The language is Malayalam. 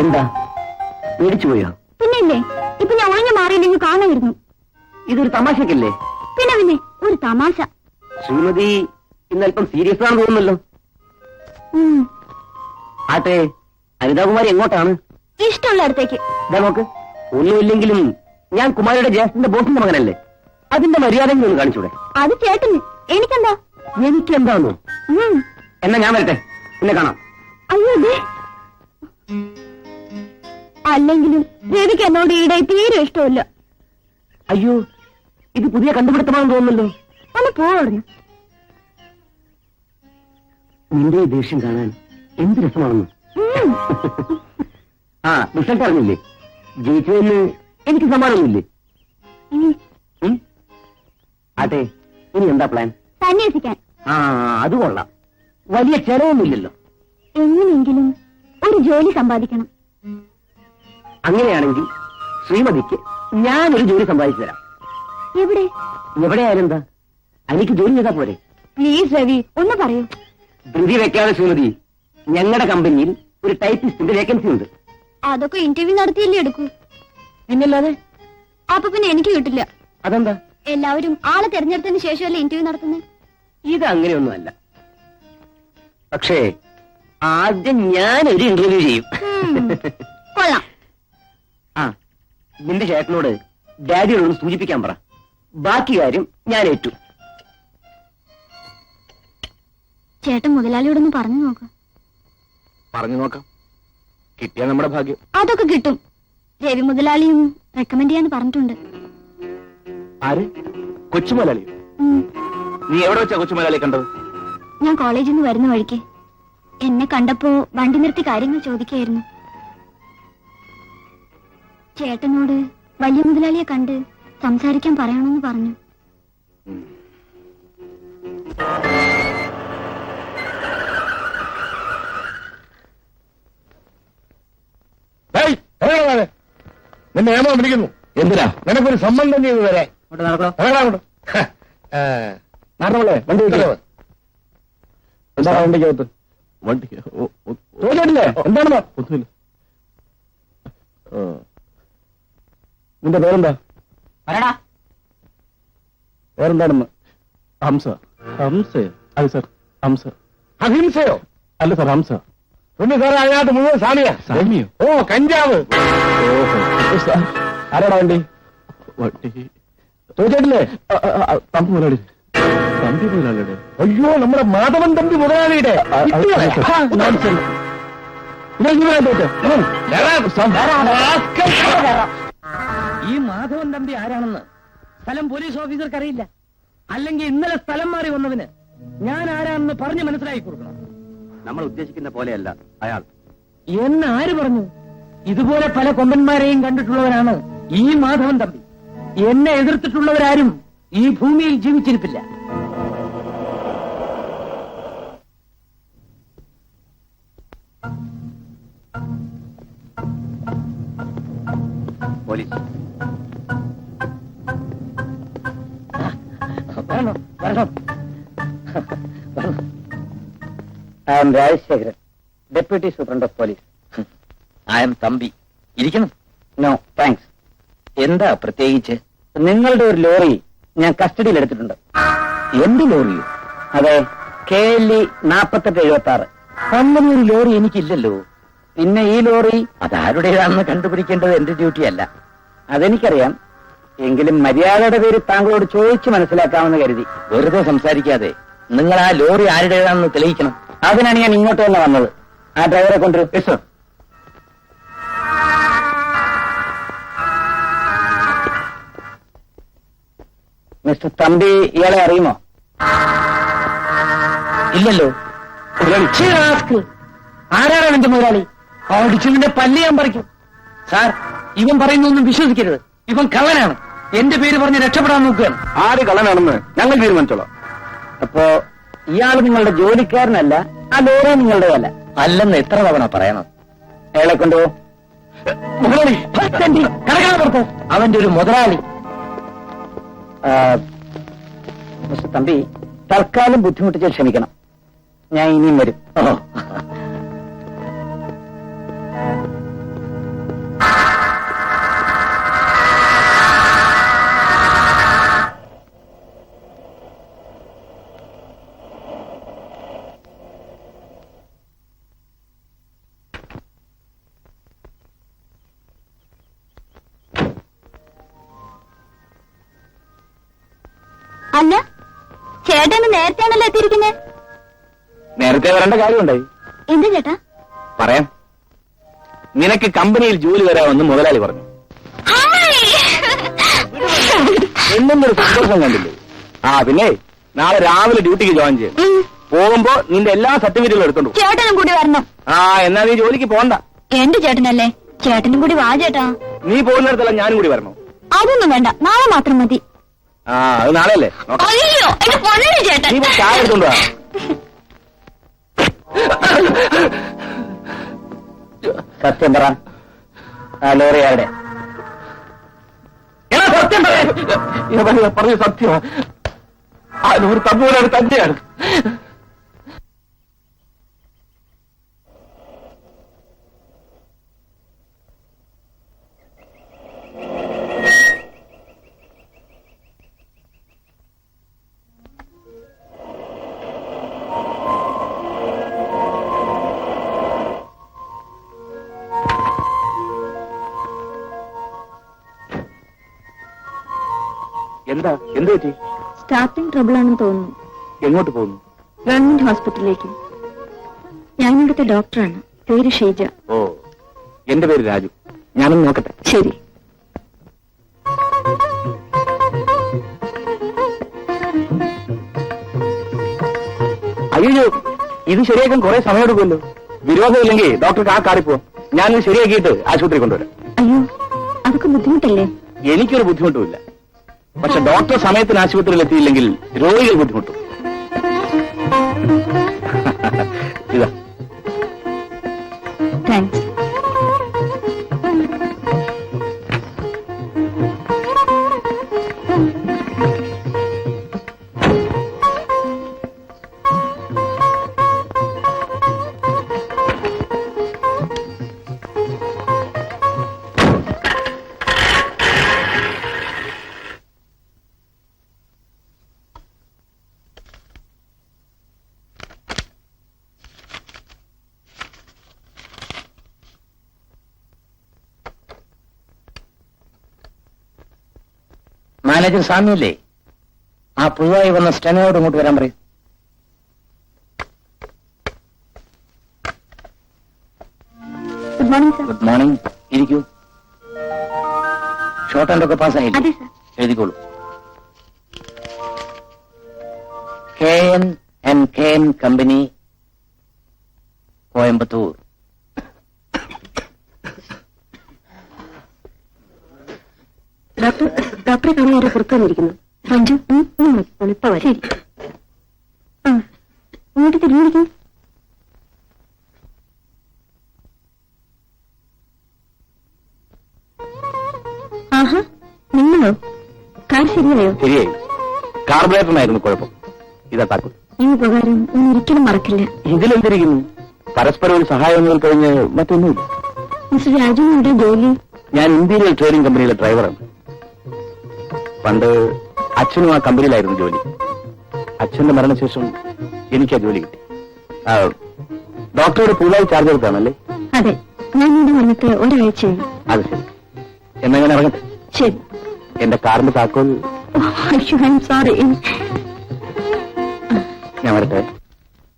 എന്താ പേടിച്ചു പോയോ? പിന്നില്ലേ, ഇപ്പൊ ഞാൻ ഒഴിഞ്ഞു മാറിയില്ലെങ്കിൽ കാണുമായിരുന്നു. ഇതൊരു തമാശക്കല്ലേ? പിന്നെ ഒരു തമാശ. ശ്രീമതി ഇന്നല്പം സീരിയസ് ആണെന്ന് തോന്നുന്നല്ലോ. ആട്ടെ, അനിതാകുമാരി എങ്ങോട്ടാണ്? ഇഷ്ടമുള്ള അടുത്തേക്ക്. ഇതാ നോക്ക്, ഒന്നുമില്ലെങ്കിലും ഞാൻ കുമാരിയുടെ ജ്യേഷ്ഠന്റെ ബോസിന്റെ മകനല്ലേ, അതിന്റെ മര്യാദയെങ്കിലും ഒന്ന് കാണിച്ചൂടെ? അത് ചേട്ടന്, എനിക്കെന്താ? എനിക്കെന്താന്നോ? എന്നാ ഞാൻ വരട്ടെ, പിന്നെ കാണാം. അയ്യോ, അല്ലെങ്കിലും രവിക്ക് എന്നോട് ഈടെ തീരെ ഇഷ്ടമില്ല. അയ്യോ, ഇത് പുതിയ കണ്ടുപിടുത്തമാണെന്ന് തോന്നുന്നല്ലോ. ഒന്ന് പോടുന്നു. നിന്റെ ഈ ദേഷ്യം കാണാൻ എന്ത് രസമാണെന്ന്. ആ, റിസൾട്ട് അറിഞ്ഞില്ലേ? ജയിച്ചതെന്ന് എനിക്ക് സമ്മാനമൊന്നുമില്ലേ? ആട്ടെ, ഇനി എന്താ പ്ലാൻ? സന്യസിക്കാൻ. ആ, അത് കൊള്ളാം. വലിയ ചെലവൊന്നുമില്ലല്ലോ. എങ്ങനെയെങ്കിലും ഒരു ജോലി സമ്പാദിക്കണം. അങ്ങനെയാണെങ്കിൽ ശ്രീമതിക്ക് ഞാനൊരു ജോലി സമ്പാദിച്ചു തരാം. എവിടെ? എവിടെയായാലും എന്താ, എനിക്ക് ജോലി ചെയ്താ പോരെ? പ്ലീസ് രവി, ഒന്ന് പറയൂ. ധൃതി വെക്കാതെ ശ്രീമതി, ഞങ്ങളുടെ കമ്പനിയിൽ ഒരു ടൈപ്പിസ്റ്റിന്റെ വേക്കൻസി ഉണ്ട്. അതൊക്കെ ഇന്റർവ്യൂ നടത്തിയല്ലേ എടുക്കൂ. പിന്നല്ലാതെ. അപ്പൊ പിന്നെ എനിക്ക് കിട്ടില്ല. അതെന്താ? എല്ലാവരും ആളെ തെരഞ്ഞെടുത്തതിന് ശേഷമല്ലേ ഇന്റർവ്യൂ നടത്തുന്നത്. ഇത് അങ്ങനെയൊന്നുമല്ല. പക്ഷേ ആദ്യം ഞാനൊരു ഇന്റർവ്യൂ ചെയ്യും. കൊള്ളാം. ആ, നിന്റെ ചേട്ടനോട് ഡാഡിയോടൊന്ന് സൂചിപ്പിക്കാൻ പറ. ബാക്കി കാര്യം ഞാൻ ഏറ്റു. ചേട്ടൻ മുതലാളിയോടൊന്ന് പറഞ്ഞു നോക്കാം. പറഞ്ഞു നോക്കാം, കിട്ടിയ നമ്മുടെ ഭാഗ്യം. അതൊക്കെ കിട്ടും. രവി മുതലാളിയും റെക്കമെൻഡ് ചെയ്യാന്ന് പറഞ്ഞിട്ടുണ്ട്. ആര്? കൊച്ചുമുതലാളിയോ? നീ എവിടെ വെച്ചാ കൊച്ചുമുതലാളി കണ്ടത്? ഞാൻ കോളേജിൽ നിന്ന് വരുന്ന വഴിക്ക് എന്നെ കണ്ടപ്പോ വണ്ടി നിർത്തി കാര്യങ്ങൾ ചോദിക്കായിരുന്നു. ചേട്ടനോട് വലിയ മുതലാളിയെ കണ്ട് സംസാരിക്കാൻ പറയണമെന്ന് പറഞ്ഞു. നിന്നെ ഏമോ വിളിക്കുന്നു. എന്തിനാ? നിനക്കൊരു സംബന്ധം ചെയ്തു വരെ. നടന്നോളെ, വണ്ടി എന്താ വണ്ടിക്കകത്ത്? വണ്ടി ചോദിച്ചിട്ടില്ലേ? എന്താണെന്നോ? ഒന്നുമില്ല. നിന്റെ പേരെന്താ? പേരെന്താണെന്ന്? ഹംസ. ഹംസയോ? അതെ സാർ, ഹംസ. അഹിംസയോ? അല്ല സാർ, ഹംസ. പിന്നെ സാറേ, അതിനകത്ത് മുഴുവൻ സാമിയോ? ഓ, കഞ്ചാവ്. ആരാടാ വണ്ടി? വണ്ടി ചോദിച്ചിട്ടില്ലേ? തമ്പി മുതലാളി. തമ്പി മുതലാളിയുടെ? അയ്യോ, നമ്മുടെ മാധവൻ തമ്പി മുതലാളിയുടെ. ഈ മാധവൻ തമ്പി ആരാണെന്ന് സ്ഥലം പോലീസ് ഓഫീസർക്ക് അറിയില്ല. അല്ലെങ്കിൽ ഇന്നലെ സ്ഥലം മാറി വന്നതിന് ഞാൻ ആരാണെന്ന് പറഞ്ഞ് മനസ്സിലാക്കി കൊടുക്കണം. നമ്മൾ ഉദ്ദേശിക്കുന്ന പോലെയല്ല അയാൾ. എന്ന് ആര് പറഞ്ഞു? ഇതുപോലെ പല കൊമ്പന്മാരെയും കണ്ടിട്ടുള്ളവരാണ് ഈ മാധവൻ തമ്പി. എന്നെ എതിർത്തിട്ടുള്ളവരാരും ഈ ഭൂമിയിൽ ജീവിച്ചിരിപ്പില്ല. പോലീസ് വരണം, വരണം. I am Rajasekharan, deputy superintendent of police. I am Thampi. ഇരിക്കണം. No thanks. എന്താ പ്രത്യേകിച്ച്? നിങ്ങളുടെ ഒരു ലോറി ഞാൻ കസ്റ്റഡിയിൽ എടുത്തിട്ടുണ്ട്. എന്ത് ലോറിയോ? അതെ, KLE 4876. അങ്ങനെ ഒരു ലോറി എനിക്കില്ലല്ലോ. പിന്നെ ഈ ലോറി അതാരുടേതാണെന്ന് കണ്ടുപിടിക്കേണ്ടത് എന്റെ ഡ്യൂട്ടി അല്ല. അതെനിക്കറിയാം. എങ്കിലും മര്യാദയുടെ പേര് താങ്കളോട് ചോദിച്ചു മനസ്സിലാക്കാമെന്ന് കരുതി. വെറുതെ സംസാരിക്കാതെ നിങ്ങൾ ആ ലോറി ആരുടേതാണെന്ന് തെളിയിക്കണം. അതിനാണ് ഞാൻ ഇങ്ങോട്ട് തന്നെ വന്നത്. ആ ഡ്രൈവറെ കൊണ്ടുവരും. Yes sir. മിസ്റ്റർ തമ്പി ഇയാളെ അറിയുമോ? ഇല്ലല്ലോ. ആരാണ് എന്റെ മുതലാളി? ഓടിച്ചതിന്റെ പല്ല് ഞാൻ പറിക്കും. സാർ, ഇവൻ പറയുന്നൊന്നും വിശ്വസിക്കരുത്. ഇവൻ കള്ളനാണ്. എന്റെ പേര് പറഞ്ഞ് രക്ഷപ്പെടാൻ നോക്കുകയാണ്. ആര് കള്ളനാണെന്ന് ഞങ്ങൾ തീരുമാനിച്ചോളാം. അപ്പോ ഇയാൾ നിങ്ങളുടെ ജോലിക്കാരനല്ല, ആ ലോറി നിങ്ങളുടെയല്ല. അല്ലെന്ന് എത്ര തവണ പറയണം? അയാളെ കൊണ്ടുപോ. മുതലാളി പുറത്ത്. അവന്റെ ഒരു മുതലാളി. മിസ്റ്റർ തമ്പി, തൽക്കാലം ബുദ്ധിമുട്ടിച്ച് ക്ഷമിക്കണം. ഞാൻ ഇനിയും വരും. അല്ല, ചേട്ടന് നേരത്തെയാണല്ലോ എത്തിയിരിക്കുന്നത്. നേരത്തെ വരേണ്ട കാര്യമുണ്ടായി. എന്താ ചേട്ടാ? പറയാം. നിനക്ക് കമ്പനിയിൽ ജോലി വരാമെന്ന് മുതലാളി പറഞ്ഞു. എന്നൊരു സന്തോഷം കണ്ടില്ലേ? പിന്നെ നാളെ രാവിലെ ഡ്യൂട്ടിക്ക് ജോയിൻ ചെയ്യും. പോകുമ്പോ നിന്റെ എല്ലാ സർട്ടിഫിക്കറ്റുകളും എടുത്തോണ്ട് പോ. ചേട്ടനും കൂടി വരണം. എന്നാ നീ ജോലിക്ക് പോണ്ട. എന്റെ ചേട്ടനല്ലേ, ചേട്ടനും കൂടി വാ ചേട്ടാ. നീ പോകുന്നിടത്തല്ല ഞാനും കൂടി വരണോ? അതൊന്നും വേണ്ട, നാളെ മാത്രം മതി. അത് നാളെയല്ലേ? അയ്യോ, എന്റെ പൊന്നേ ചേട്ടൻ. നീ പോയി ചായ എടുത്തോണ്ട് വാ. സത്യം പറ, ആ ലോറി ആരുടെ? സത്യം പറഞ്ഞ സത്യമാ. ഒരു തമ്പൂരാണ്, തന്നെയാണ്. എന്ത് പറ്റി? സ്റ്റാർട്ടിംഗ് ട്രബിൾ ആണെന്ന് തോന്നുന്നു. എങ്ങോട്ട് പോകുന്നു? ഗവൺമെന്റ് ഹോസ്പിറ്റലിലേക്ക്. ഞാനിവിടുത്തെ ഡോക്ടറാണ്, പേര് ഷീജ. എന്റെ പേര് രാജു. ഞാനൊന്ന് നോക്കട്ടെ. ശരി. അയ്യോ, ഇത് ശരിയാക്കാൻ കുറെ സമയം എടുക്കുമല്ലോ. വിരോധമില്ലെങ്കിൽ ഡോക്ടർക്ക് ആ കാറിൽ പോവാം. ഞാനിത് ശരിയാക്കിയിട്ട് ആശുപത്രി കൊണ്ടുവരാം. അയ്യോ, അതൊക്കെ ബുദ്ധിമുട്ടല്ലേ? എനിക്കൊരു ബുദ്ധിമുട്ടുമില്ല. പക്ഷെ ഡോക്ടർ സമയത്തിന് ആശുപത്രിയിൽ എത്തിയില്ലെങ്കിൽ രോഗികൾ ബുദ്ധിമുട്ടും. ഇതാ. താങ്ക്സ്. മാനേജർ സ്വാമിയല്ലേ? ആ പുതുതായി വന്ന സ്റ്റെനോട് ഇങ്ങോട്ട് വരാൻ പറയും. Good morning sir. Good morning. ഇരിക്കൂ. ഷോർട്ട് ഹാൻഡ് ഒക്കെ പാസ്സായില്ലേ? അതെ സർ. എഴുതിക്കോളൂ. KN company, Coimbatore. ഡോക്ടറെ കാണാൻ ആരോ പുറത്തു വന്നിരിക്കുന്നു. സഞ്ജു, ഇപ്പൊ വരും. ശരി. ഇങ്ങോട്ട് തിരിഞ്ഞിരിക്കും. ആഹാ, നിങ്ങളോ? കാർ ശരിയായോ? ശരിയായി. കാർബറേറ്ററിനായിരുന്നു കുഴപ്പം. ഇതാ താക്കോൽ. ഈ ഉപകാരം ഞാൻ ഒരിക്കലും മറക്കില്ല. ഇതിലെന്തിരിക്കുന്നു? പരസ്പരം ഒരു സഹായം കഴിഞ്ഞ് മറ്റൊന്നുമില്ല. മിസ്റ്റർ രാജുവിന്റെ ജോലി? ഞാൻ ഇന്ത്യയിലെ ട്രേഡിംഗ് കമ്പനിയിലെ ഡ്രൈവറാണ്. പണ്ട് അച്ഛനും ആ കമ്പനിയിലായിരുന്നു ജോലി. അച്ഛന്റെ മരണശേഷം എനിക്ക് ആ ജോലി കിട്ടി. ഡോക്ടറുടെ പുതുതായി ചാർജ് എടുത്താണല്ലേ? അതെ, ഞാൻ ഇവിടെ വന്നിട്ട് ഒരാഴ്ചയായി. അത് ശരി. എന്നാ ഞാൻ ഇറങ്ങട്ടെ? ശരി. എന്റെ കാറിന്റെ താക്കോൽ. സോറി. ഞാൻ വരട്ടെ.